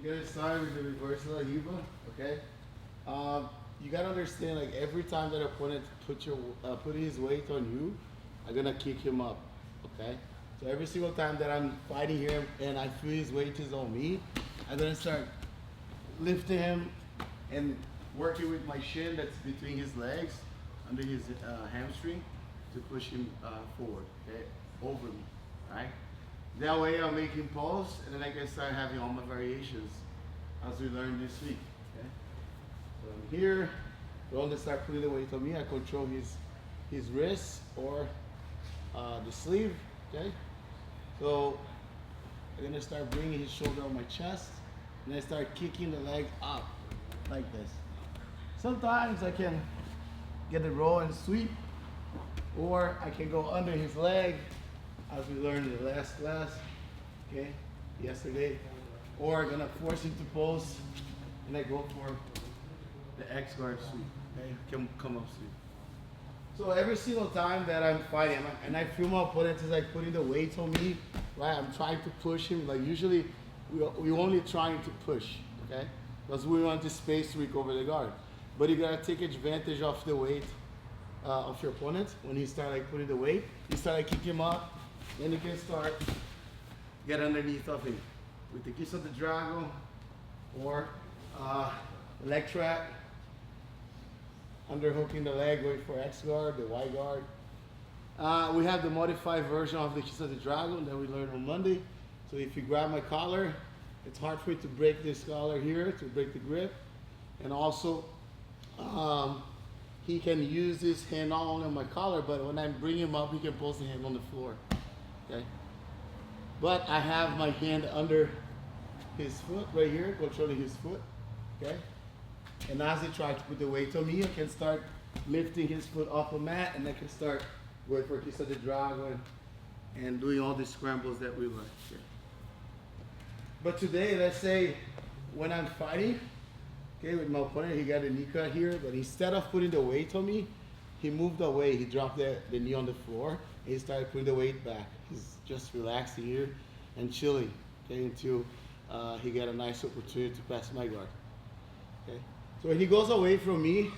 get started with the reverse La Riva, okay? You gotta understand, like every time that opponent put his weight on you, I'm gonna kick him up, okay? So every single time that I'm fighting him and I feel his weight is on me, I'm gonna start lifting him and working with my shin that's between his legs, under his hamstring, to push him forward, okay? Over me, right? That way I'll make him pause, and then I can start having all my variations as we learned this week, okay? So I'm here, going to start putting the weight on me. I control his wrist or the sleeve, okay? So I'm gonna start bringing his shoulder on my chest, and I start kicking the leg up like this. Sometimes I can get a roll and sweep, or I can go under his leg, as we learned in the last class, okay, yesterday. Or I'm gonna force him to pose, and I go for the X guard sweep, okay, come up sweep. So every single time that I'm fighting, and I feel my opponent is like putting the weight on me, right? I'm trying to push him. Like usually, we're only trying to push, okay? Because we want the space to recover the guard. But you gotta take advantage of the weight of your opponent. When he start like putting the weight, you start like kick him up, then you can start get underneath of him with the kiss of the dragon or leg trap. Underhooking the leg, going for X guard, the Y guard. We have the modified version of the Kiss of the Dragon that we learned on Monday. So if you grab my collar, it's hard for you to break this collar here, to break the grip. And also, he can use his hand not only on my collar, but when I bring him up, he can post the hand on the floor, okay? But I have my hand under his foot right here, controlling his foot, okay? And as he tries to put the weight on me, I can start lifting his foot off the mat, and I can start going for Kiss of the Dragon and doing all the scrambles that we learned here. But today, let's say when I'm fighting, okay, with my opponent, he got a knee cut here, but instead of putting the weight on me, he moved away. He dropped the knee on the floor, and he started putting the weight back. He's just relaxing here and chilling, okay, until he got a nice opportunity to pass my guard, okay? So when he goes away from me,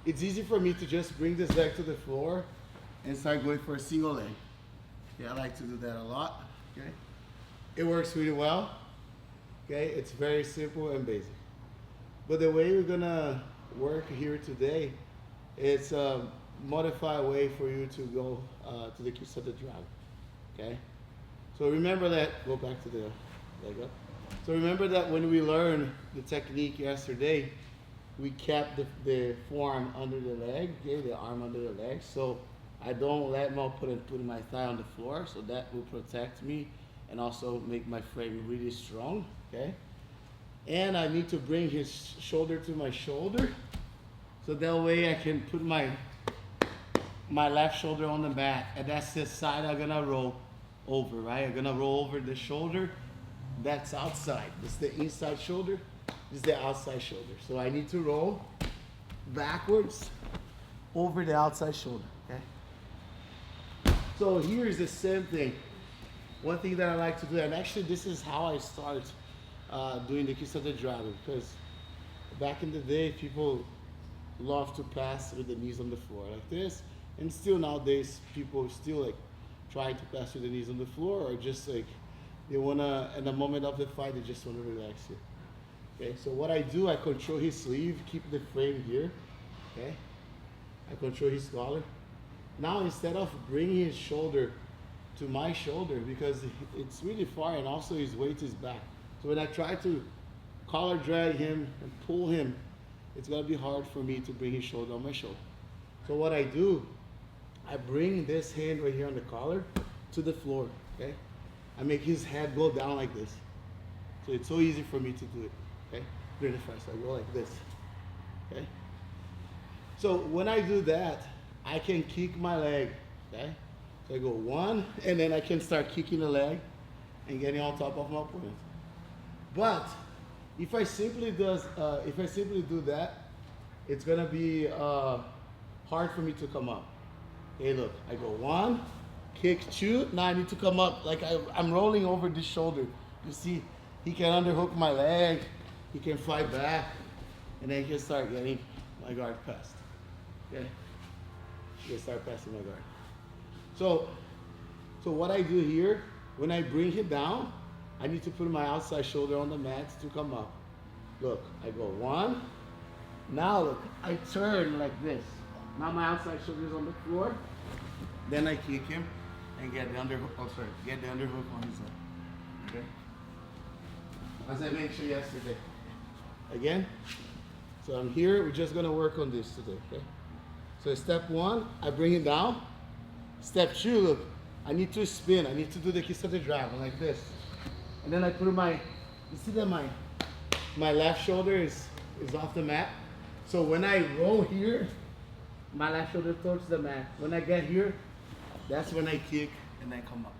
it's easy for me to just bring this leg to the floor and start going for a single leg. Okay, I like to do that a lot, okay? It works really well, okay? It's very simple and basic. But the way we're gonna work here today, it's a modified way for you to go to the Kiss of the Dragon, okay? So remember that, go back to the leg up. So remember that when we learned the technique yesterday, we kept the forearm under the leg, okay, the arm under the leg, so I don't let my opponent put my thigh on the floor, so that will protect me and also make my frame really strong, okay? And I need to bring his shoulder to my shoulder, so that way I can put my left shoulder on the mat, and that's the side I'm gonna roll over, right? I'm gonna roll over the shoulder, that's outside, this is the inside shoulder. This is the outside shoulder. So I need to roll backwards over the outside shoulder, okay? So here is the same thing. One thing that I like to do, and actually this is how I start doing the Kiss of the Dragon, because back in the day, people love to pass with the knees on the floor like this, and still nowadays, people still like try to pass with the knees on the floor, or just like, they wanna, in the moment of the fight, they just wanna relax here. Okay, so what I do, I control his sleeve, keep the frame here, okay? I control his collar. Now, instead of bringing his shoulder to my shoulder, because it's really far and also his weight is back. So when I try to collar drag him and pull him, it's gonna be hard for me to bring his shoulder on my shoulder. So what I do, I bring this hand right here on the collar to the floor, okay? I make his head go down like this. So it's so easy for me to do it. Okay, really fast. I go like this. Okay. So when I do that, I can kick my leg. Okay. So I go one, and then I can start kicking the leg and getting on top of my opponent. But if I simply do that, it's gonna be hard for me to come up. Okay, look. I go one, kick two. Now I need to come up like I'm rolling over this shoulder. You see, he can underhook my leg, he can fly back, and then he can start getting my guard passed. Okay? He can start passing my guard. So what I do here, when I bring him down, I need to put my outside shoulder on the mat to come up. Look, I go 1. Now look, I turn like this. Now my outside shoulder is on the floor. Then I kick him and get the underhook. Oh, sorry, get the underhook on his leg. Okay. As I mentioned yesterday. Again. So I'm here. We're just gonna work on this today. Okay. So step 1, I bring him down. Step 2, look, I need to spin. I need to do the kiss of the dragon like this. And then I put my. You see that my left shoulder is off the mat. So when I roll here, my left shoulder towards the mat. When I get here, that's when I kick and then come up.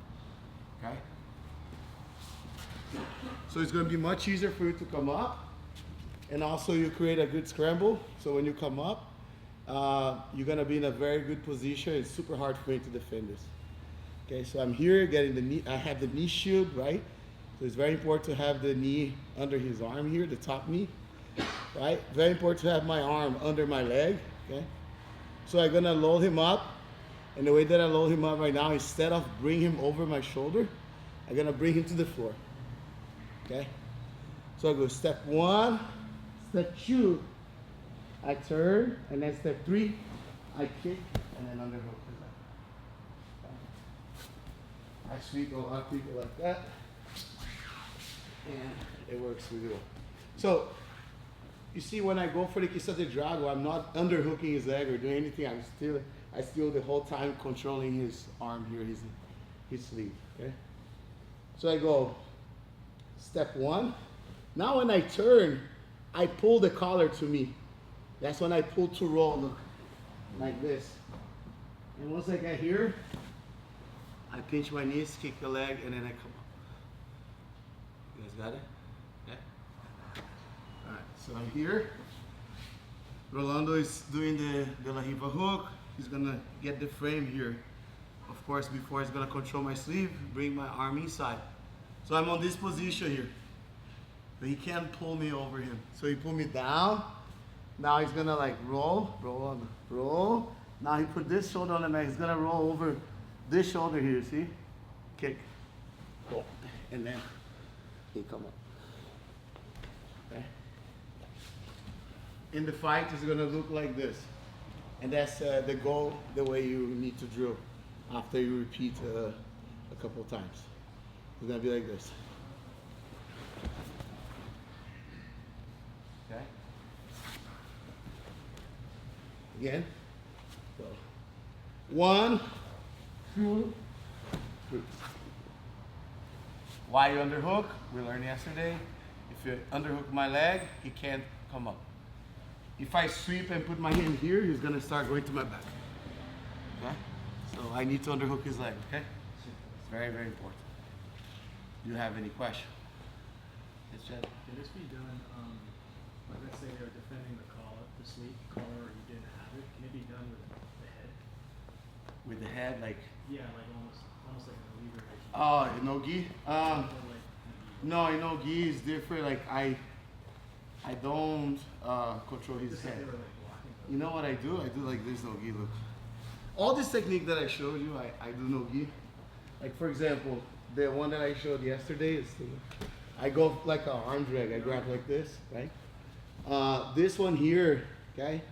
Okay? So it's going to be much easier for you to come up. And also you create a good scramble. So when you come up, you're going to be in a very good position. It's super hard for me to defend this. Okay, so I'm here getting the knee. I have the knee shield, right? So it's very important to have the knee under his arm here, the top knee. Right? Very important to have my arm under my leg. Okay? So I'm gonna load him up. And the way that I load him up right now, instead of bring him over my shoulder, I'm gonna bring him to the floor. Okay? So I go step 1, step 2, I turn, and then step 3, I kick, and then underhook. I sweep a lot of people like that, and it works really well. So, you see when I go for the kiss of the drago, I'm not underhooking his leg or doing anything. I still the whole time controlling his arm here, his sleeve. Okay. So I go step 1. Now when I turn, I pull the collar to me. That's when I pull to roll. Look, like this. And once I get here, I pinch my knees, kick the leg, and then I come up. You guys got it? Yeah. All right, so I'm here. Rolando is doing the La Riva hook. He's gonna get the frame here. Of course, before he's gonna control my sleeve, bring my arm inside. So I'm on this position here. But he can't pull me over him. So he pulled me down. Now he's gonna like roll. Now he put this shoulder on the mat. He's gonna roll over this shoulder here, see? Kick. Go. And then he come up. Okay? In the fight, it's gonna look like this. And that's the goal, the way you need to drill after you repeat a couple times. It's gonna be like this. Okay? Again. So, 1, 2, 3. Why you underhook? We learned yesterday. If you underhook my leg, he can't come up. If I sweep and put my hand here, he's gonna start going to my back. Okay? So I need to underhook his leg, okay? It's very, very important. Do you have any question? Yes, Chad? Can this be done, like let's say they're defending the collar, the sleeve collar, you didn't have it, can it be done with the head? With the head, like? Yeah, like almost like a lever. Oh, no-gi? No, no-gi is different. Like I don't control his head. They were like blocking. You know what I do? I do like this no-gi, look. All this technique that I showed you, I do no-gi. Like for example, the one that I showed yesterday is I go like an arm drag. I grab like this, right? This one here, okay?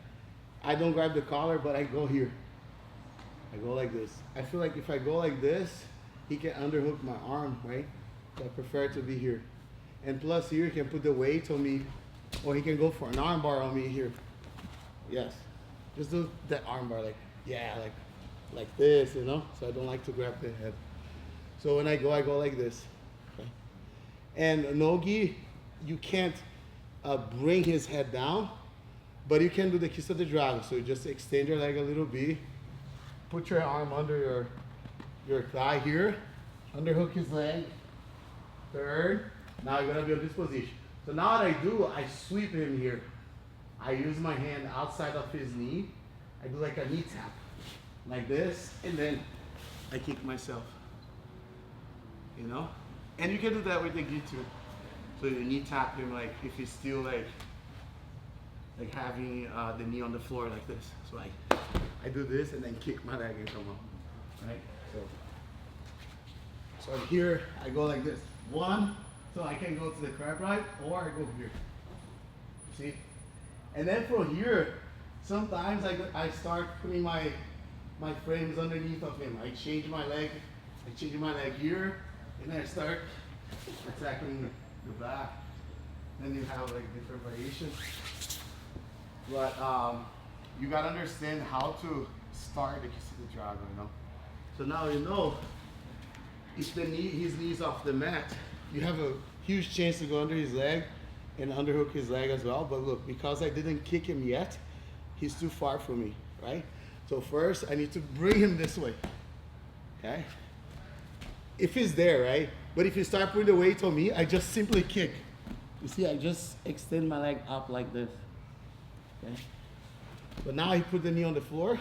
I don't grab the collar, but I go here. I go like this. I feel like if I go like this, he can underhook my arm, right? So I prefer to be here. And plus here, he can put the weight on me, or he can go for an arm bar on me here. Yes. Just do that arm bar, like, yeah, like this, you know? So I don't like to grab the head. So when I go like this. Okay? And no-gi, you can't bring his head down, but you can do the kiss of the dragon. So you just extend your leg a little bit, put your arm under your thigh here, underhook his leg, turn. Now you're gonna be in this position. So now what I do, I sweep him here. I use my hand outside of his knee. I do like a knee tap, like this, and then I kick myself. You know? And you can do that with the gi too. So you knee tap him like if he's still like having the knee on the floor like this. So I do this and then kick my leg and come up, right? So here I go like this. One, so I can go to the crab right, or I go here. See? And then from here, sometimes I start putting my frames underneath of him. I change my leg here, and then I start attacking the back. Then you have like different variations. But you gotta understand how to start the Kisita Drago, you know? So now you know, if his knee's off the mat, you have a huge chance to go under his leg and underhook his leg as well. But look, because I didn't kick him yet, he's too far from me, right? So first, I need to bring him this way, okay? If he's there, right? But if you start putting the weight on me, I just simply kick. You see, I just extend my leg up like this, okay? But now he put the knee on the floor.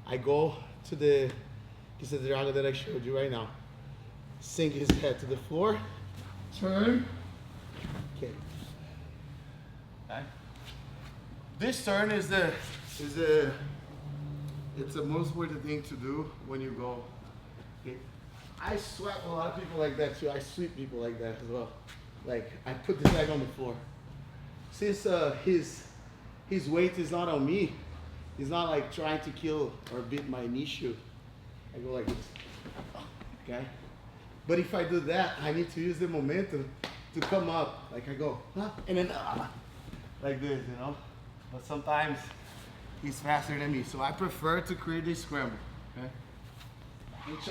I go to the Kisita Drago that I showed you right now. Sink his head to the floor, turn, kick. Okay. This turn it's the most important thing to do when you go. Okay. I sweat a lot of people like that too. I sweep people like that as well. Like I put this leg on the floor. Since his weight is not on me, he's not like trying to kill or beat my knee shoe. I go like this. Okay? But if I do that, I need to use the momentum to come up. Like I go, huh? And then like this, you know? But sometimes he's faster than me. So I prefer to create a scramble, okay? Which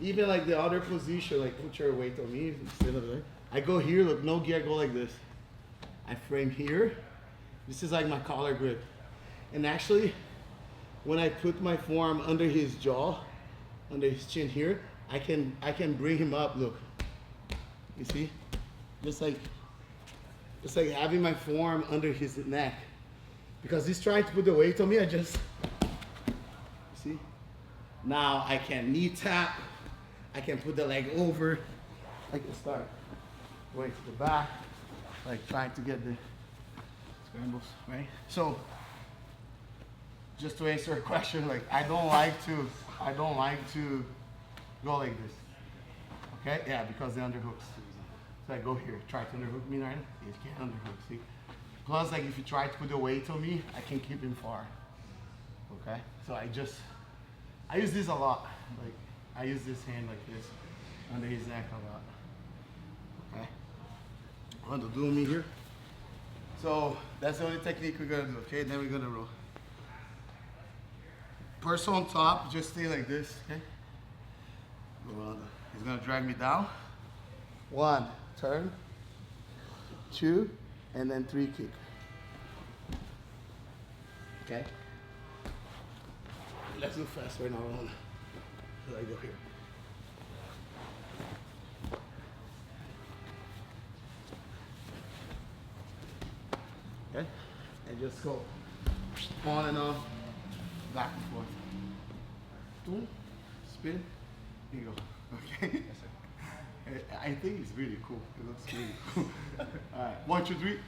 even like the other position, like put your weight on me instead of that. I go here, look, no gear, I go like this. I frame here. This is like my collar grip. And actually, when I put my forearm under his jaw, under his chin here, I can bring him up, look. You see? Just like having my forearm under his neck. Because he's trying to put the weight on me, I just, see? Now I can knee tap, I can put the leg over, I can start going to the back, like trying to get the scrambles, right? So, just to answer a question, like I don't like to go like this. Okay? Yeah, because the underhooks. So I go here, try to underhook me right now. You can't underhook, see? Plus, like if you try to put the weight on me, I can keep him far. Okay? So I use this a lot. Like I use this hand like this under his neck a lot. Okay? Want to do me here? So that's the only technique we're gonna do, okay? Then we're gonna roll. Person on top, just stay like this, okay? Go on. He's gonna drag me down. 1, turn. 2, and then 3 kick. Okay? Let's do fast right now. So I go here. Okay? And just go on and off, back and forth. Boom, spin, here you go. Okay? Yes, sir. I think it's really cool. It looks really cool. All right, 1, 2, 3.